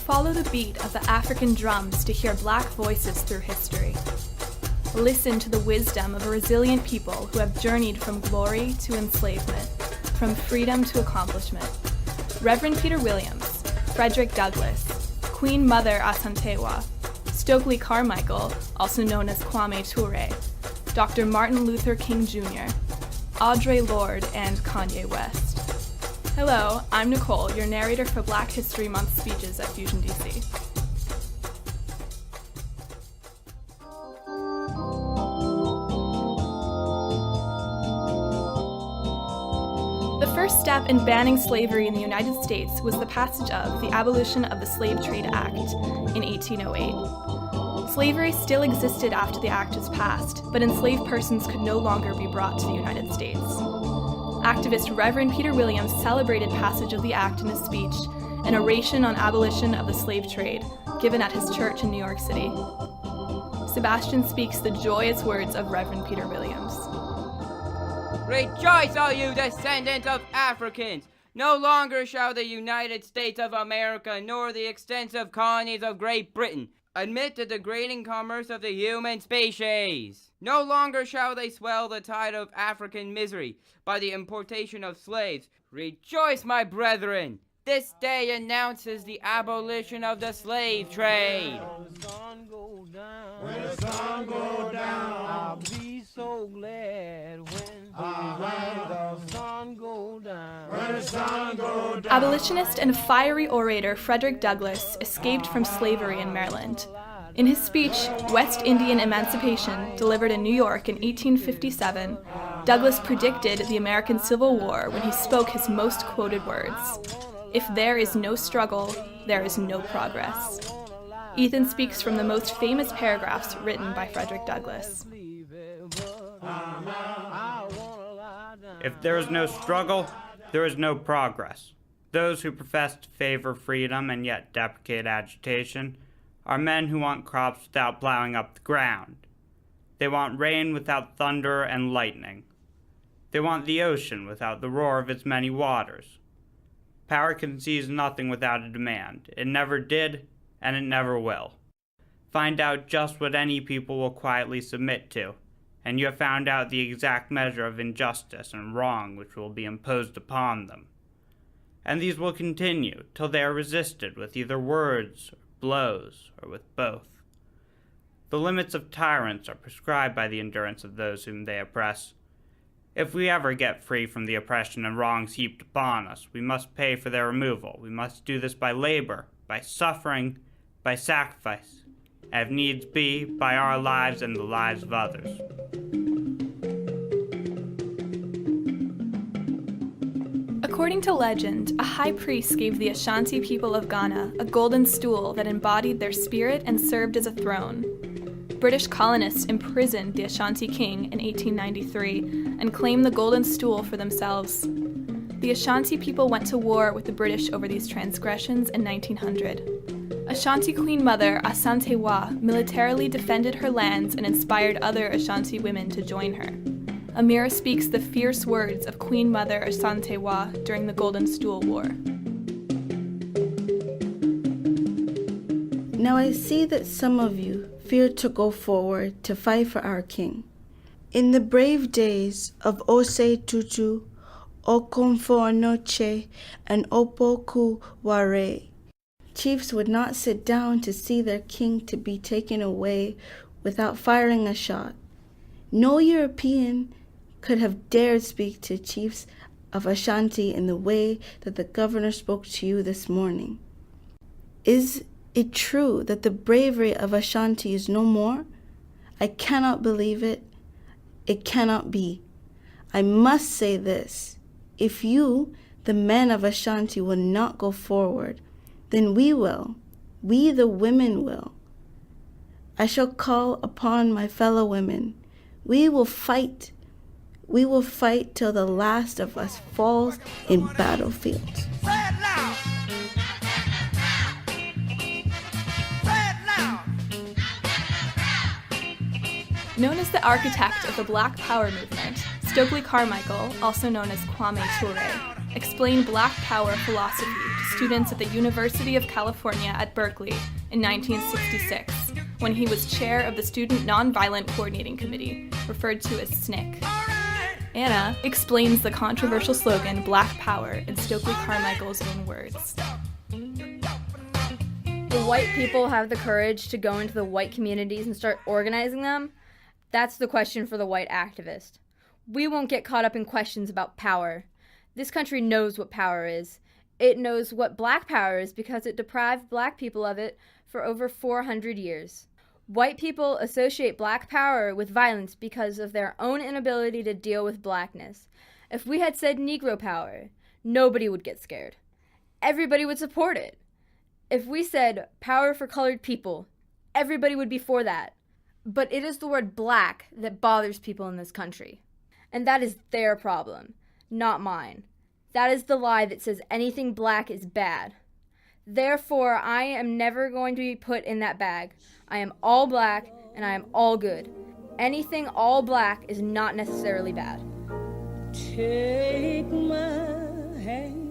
Follow the beat of the African drums to hear Black voices through history. Listen to the wisdom of a resilient people who have journeyed from glory to enslavement, from freedom to accomplishment. Reverend Peter Williams, Frederick Douglass, Queen Mother Asantewaa, Stokely Carmichael, also known as Kwame Ture, Dr. Martin Luther King Jr., Audre Lorde, and Kanye West. Hello, I'm Nicole, your narrator for Black History Month speeches at Fusion DC. The first step in banning slavery in the United States was the passage of the Abolition of the Slave Trade Act in 1808. Slavery still existed after the act was passed, but enslaved persons could no longer be brought to the United States. Activist Reverend Peter Williams celebrated passage of the act in his speech, an oration on abolition of the slave trade, given at his church in New York City. Sebastian speaks the joyous words of Reverend Peter Williams. Rejoice, all you descendants of Africans! No longer shall the United States of America nor the extensive colonies of Great Britain admit the degrading commerce of the human species. No longer shall they swell the tide of African misery by the importation of slaves. Rejoice, my brethren! This day announces the abolition of the slave trade. When the sun goes down, I'll be so glad when the sun goes down. When the sun goes down. Abolitionist and fiery orator Frederick Douglass escaped from slavery in Maryland. In his speech, West Indian Emancipation, delivered in New York in 1857, Douglass predicted the American Civil War when he spoke his most quoted words: "If there is no struggle, there is no progress." Ethan speaks from the most famous paragraphs written by Frederick Douglass. If there is no struggle, there is no progress. Those who profess to favor freedom and yet deprecate agitation are men who want crops without plowing up the ground. They want rain without thunder and lightning. They want the ocean without the roar of its many waters. Power conceives nothing without a demand. It never did, and it never will. Find out just what any people will quietly submit to, and you have found out the exact measure of injustice and wrong which will be imposed upon them. And these will continue till they are resisted with either words, or blows, or with both. The limits of tyrants are prescribed by the endurance of those whom they oppress. If we ever get free from the oppression and wrongs heaped upon us, we must pay for their removal. We must do this by labor, by suffering, by sacrifice, and if needs be, by our lives and the lives of others. According to legend, a high priest gave the Ashanti people of Ghana a golden stool that embodied their spirit and served as a throne. British colonists imprisoned the Ashanti king in 1893 and claimed the golden stool for themselves. The Ashanti people went to war with the British over these transgressions in 1900. Ashanti Queen Mother Asantewaa militarily defended her lands and inspired other Ashanti women to join her. Amira speaks the fierce words of Queen Mother Asantewaa during the Golden Stool War. Now I see that some of you fear to go forward to fight for our king. In the brave days of Ose Tutu, Okomfo and Opoku Ware, chiefs would not sit down to see their king to be taken away without firing a shot. No European could have dared speak to chiefs of Ashanti in the way that the governor spoke to you this morning. Is it true that the bravery of Ashanti is no more? I cannot believe it. It cannot be. I must say this. If you, the men of Ashanti, will not go forward, then we will. We, the women, will. I shall call upon my fellow women. We will fight. We will fight till the last of us falls in battlefields. Say it loud. Say it loud. Known as the architect of the Black Power movement, Stokely Carmichael, also known as Kwame Ture, explained Black Power philosophy to students at the University of California at Berkeley in 1966, when he was chair of the Student Nonviolent Coordinating Committee, referred to as SNCC. Anna explains the controversial slogan Black Power in Stokely Carmichael's own words. The white people have the courage to go into the white communities and start organizing them? That's the question for the white activist. We won't get caught up in questions about power. This country knows what power is. It knows what black power is because it deprived black people of it for over 400 years. White people associate black power with violence because of their own inability to deal with blackness. If we had said Negro power, nobody would get scared. Everybody would support it. If we said power for colored people, everybody would be for that. But it is the word black that bothers people in this country. And that is their problem, not mine. That is the lie that says anything black is bad. Therefore, I am never going to be put in that bag. I am all black, and I am all good. Anything all black is not necessarily bad. Take my hand.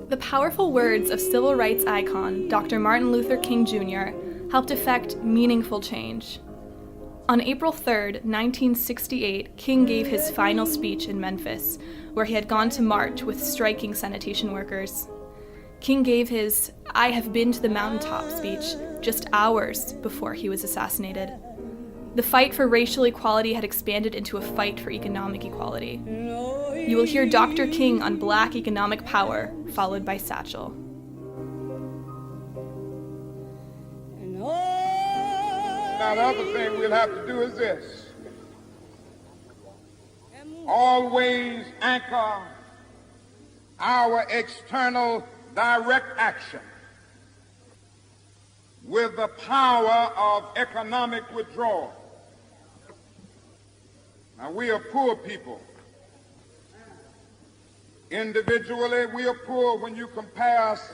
The powerful words of civil rights icon Dr. Martin Luther King Jr. helped effect meaningful change. On April 3rd, 1968, King gave his final speech in Memphis, where he had gone to march with striking sanitation workers. King gave his "I have been to the mountaintop" speech just hours before he was assassinated. The fight for racial equality had expanded into a fight for economic equality. You will hear Dr. King on Black economic power, followed by Satchel. Now, the other thing we'll have to do is this. Always anchor our external direct action with the power of economic withdrawal. Now, we are poor people. Individually, we are poor when you compare us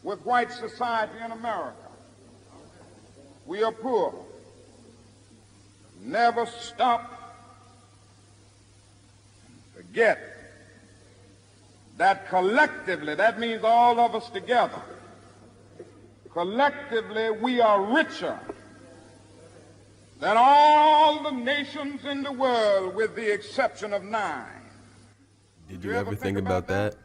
with white society in America. We are poor. Never stop. Forget that collectively, that means all of us together, collectively we are richer than all the nations in the world with the exception of 9. Did you ever think about that?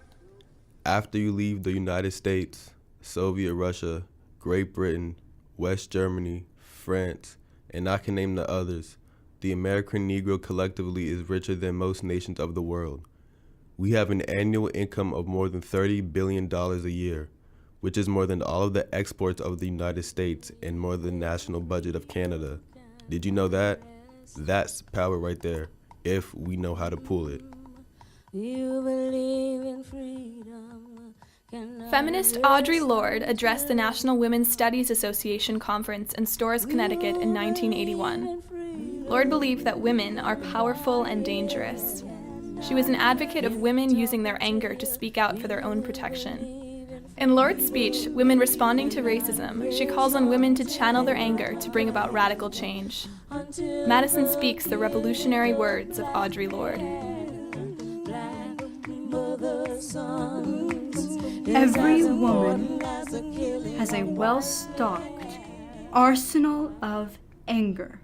After you leave the United States, Soviet Russia, Great Britain, West Germany, France, and I can name the others, the American Negro collectively is richer than most nations of the world. We have an annual income of more than $30 billion a year, which is more than all of the exports of the United States and more than the national budget of Canada. Did you know that? That's power right there, if we know how to pull it. You believe in freedom. Feminist Audre Lorde addressed the National Women's Studies Association conference in Storrs, Connecticut in 1981. Lorde believed that women are powerful and dangerous. She was an advocate of women using their anger to speak out for their own protection. In Lorde's speech, Women Responding to Racism, she calls on women to channel their anger to bring about radical change. Madison speaks the revolutionary words of Audre Lorde. Every woman has a well-stocked arsenal of anger,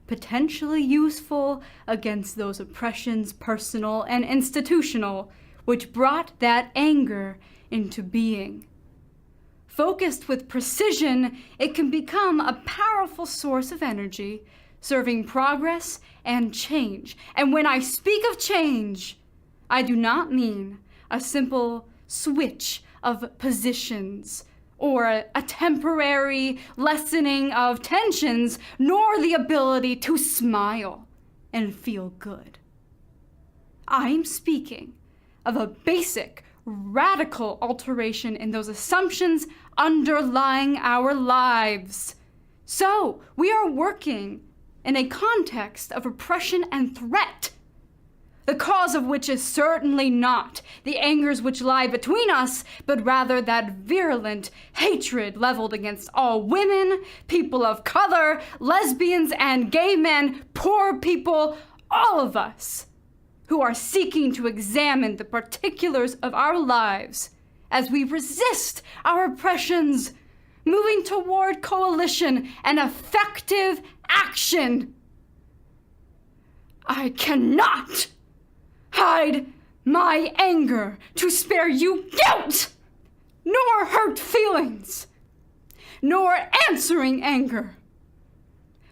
potentially useful against those oppressions, personal and institutional, which brought that anger into being. Focused with precision, it can become a powerful source of energy, serving progress and change. And when I speak of change, I do not mean a simple switch of positions or a temporary lessening of tensions, nor the ability to smile and feel good. I'm speaking of a basic, radical alteration in those assumptions underlying our lives. So, we are working in a context of oppression and threat, the cause of which is certainly not the angers which lie between us, but rather that virulent hatred leveled against all women, people of color, lesbians and gay men, poor people, all of us. who are seeking to examine the particulars of our lives as we resist our oppressions, moving toward coalition and effective action. I cannot hide my anger to spare you guilt, nor hurt feelings, nor answering anger.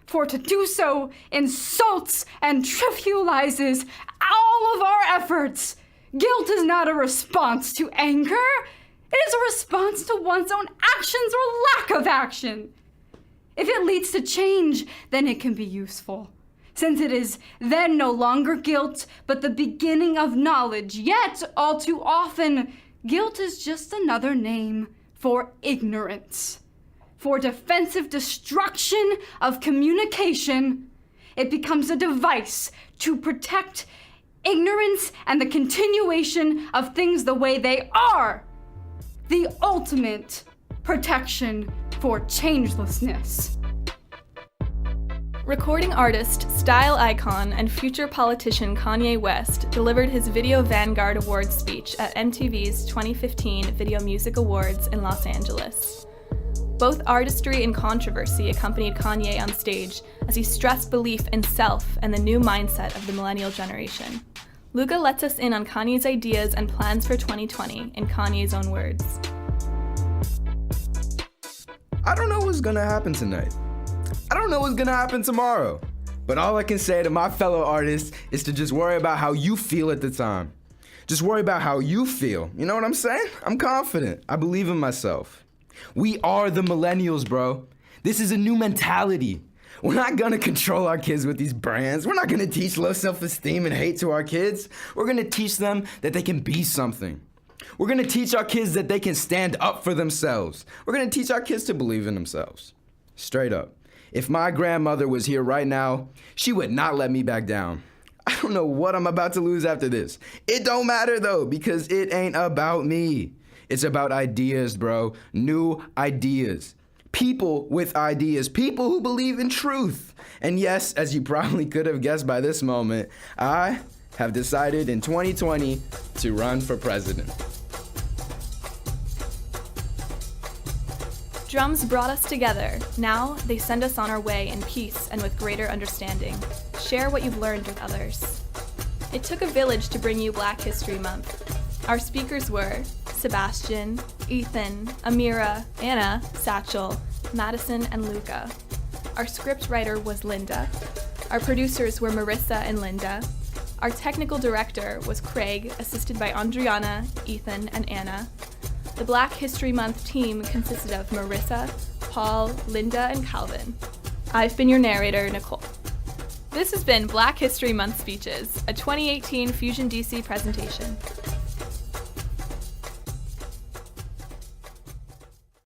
For to do so insults and trivializes all of our efforts. Guilt is not a response to anger. It is a response to one's own actions or lack of action. If it leads to change, then it can be useful, since it is then no longer guilt, but the beginning of knowledge. Yet, all too often, guilt is just another name for ignorance. For defensive destruction of communication, it becomes a device to protect ignorance and the continuation of things the way they are. The ultimate protection for changelessness. Recording artist, style icon, and future politician Kanye West delivered his Video Vanguard Awards speech at MTV's 2015 Video Music Awards in Los Angeles. Both artistry and controversy accompanied Kanye on stage as he stressed belief in self and the new mindset of the millennial generation. Luca lets us in on Kanye's ideas and plans for 2020 in Kanye's own words. I don't know what's gonna happen tonight. I don't know what's gonna happen tomorrow. But all I can say to my fellow artists is to just worry about how you feel at the time. Just worry about how you feel. You know what I'm saying? I'm confident. I believe in myself. We are the millennials, bro. This is a new mentality. We're not gonna control our kids with these brands. We're not gonna teach low self-esteem and hate to our kids. We're gonna teach them that they can be something. We're gonna teach our kids that they can stand up for themselves. We're gonna teach our kids to believe in themselves. Straight up. If my grandmother was here right now, she would not let me back down. I don't know what I'm about to lose after this. It don't matter though, because it ain't about me. It's about ideas, bro. New ideas. People with ideas. People who believe in truth. And yes, as you probably could have guessed by this moment, I have decided in 2020 to run for president. Drums brought us together. Now they send us on our way in peace and with greater understanding. Share what you've learned with others. It took a village to bring you Black History Month. Our speakers were Sebastian, Ethan, Amira, Anna, Satchel, Madison, and Luca. Our script writer was Linda. Our producers were Marissa and Linda. Our technical director was Craig, assisted by Andriana, Ethan, and Anna. The Black History Month team consisted of Marissa, Paul, Linda, and Calvin. I've been your narrator, Nicole. This has been Black History Month Speeches, a 2018 Fusion DC presentation.